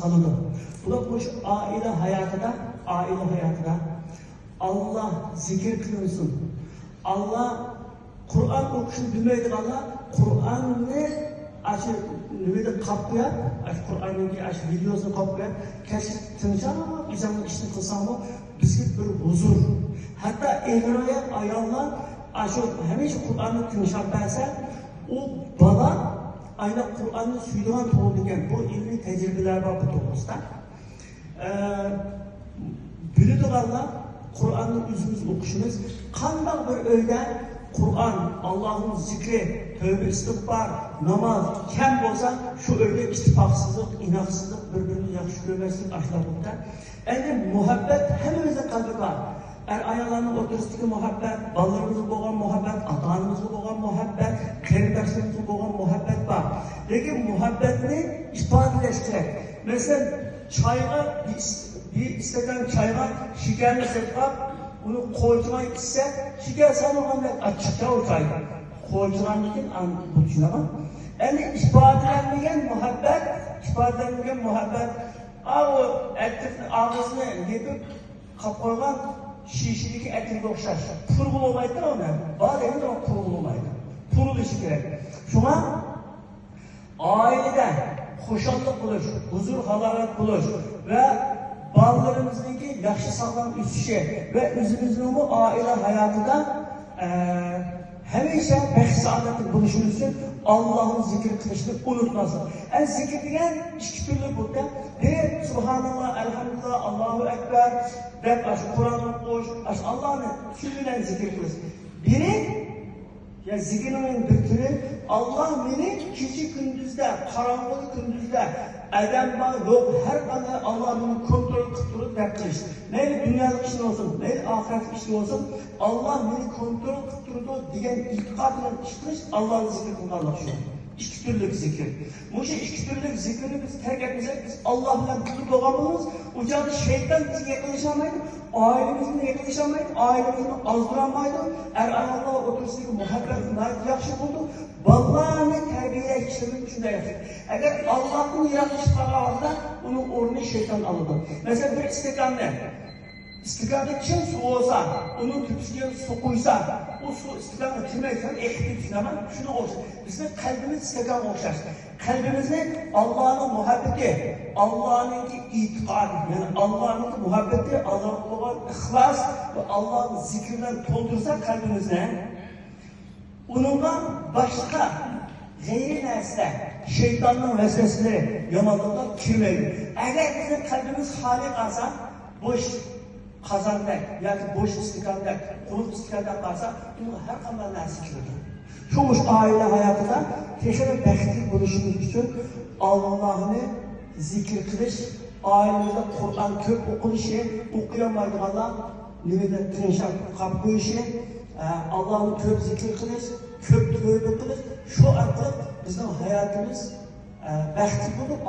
salıdı. Bu da şu aile hayatında Allah zikir kılıyorsun. Allah Kur'an okuşunu bilmeydik Allah. Kur'an'ı aşı nüvede kapıya, Kur'an'ın videosunu kapıya, keşke tınca ama bizden işini kılsam o, bizde bir huzur. Hatta evroya ayarlar, aşı hemen Kur'an'ı tınşak verse, o bala aynen Kur'an'ın suyduğun toğulduğun bu ilmi tecrübeler var bu doğrusunda. Biliyorduk Allah, Kur'an'ın yüzümüz okuşumuz, kandan bir öyle Kur'an, Allah'ın zikri, tövbe istiğfar, namaz, kem olsa şu öyle ittifaksızlık, inaksızlık, birbirini yakşı görmezlik aşılabında. Yani muhabbet hepimizin kalbi var. Ayağlarının oturustaki muhabbet, ballarımızın boğan muhabbet, atanımızın boğan muhabbet, keridaşlarımızın boğan muhabbet var. Lakin muhabbetini ifadeleştirek. Mesela çayga, bir isteden çayga şekerli sepap, bunu koyduğuna ise şeker sanırım açıkça o çayga. Koyduğuna için bu düşünemem. Yani ifadelenmeyen muhabbet, ağzını yedip kapalan şişideki etini okşar. Purgul olmaydı ona. Bazı evinde o purgul olmaydı. Purgul işi gerek. Şuna ailede hoşanlık buluş, huzur halalet buluş ve bağlarımızdaki yakşı sağlam üstüşe ve özümüzün bu aile hayatında hemişe behsadetin buluşun için Allah'ın zikir kılışını unutmasın. Zikir diyen iki türlü burada. Biri Subhanallah, Elhamdülillah, Allahu Ekber, dep Kur'an'ı koş, Allah'ın türlüyle zikir kılışın. Biri ya zikrimin bir türü Allah beni gece gündüzde, karanlık gündüzde edem var, yok her kadar Allah beni kontrol kıttırıp yaptırır. Neyli dünyalık işin olsun, neyli ahiretlik işin olsun, Allah beni kontrol kıttırdı diyen itikadla işitmiş, Allah'ın zikri kılmanlar şu. İki türlük zikir. Bu iki türlük zikrini biz terk etmeyecek, biz Allah'la kutu doğamamız, ucağı şeytan bizi yaklaşamaydı, ailemizle yaklaşamaydı, ailemizle azdıramaydı, Allah'a otursun muhabbetini yakşı buldu, vallahi terbiye işlerini düşüne yaptık. Eğer Allah'ın yaratmış kararında, onun orunu şeytan alırdı. Mesela bir istikamda, İstikamda kim su olsa, onun tüpüsüne su koysa, o su istikamda kimeysen ehli düşünemem, şunu olsun. Bizim kalbimiz istikam olacak. Kalbimizde Allah'ın muhabbeti, Allah'ın itikadı, yani Allah'ın muhabbeti, Allah'ın olan ihlas ve Allah'ın zikrinden doldursa kalbimizde, onunla başka gayri nesle, şeytanın vesveseleri, yamanlığına girmeyin. Eğer bizim kalbimiz hali kalsa, boş kazandak, yani boş istikamda, kuruk istikamda kalsa, bunu her kamerle zikirdir. Çoğuş aile hayatında teşekkür bekli buluşumuz için Allah'ını zikir kılış, ailemizde Kur'an köp okunuşu, okuyamaydı Allah, nüvede tınşak kapı işi, Allah'ını köp zikir kılış, köp tövbe kılış, şu artık bizim hayatımız bekli bulup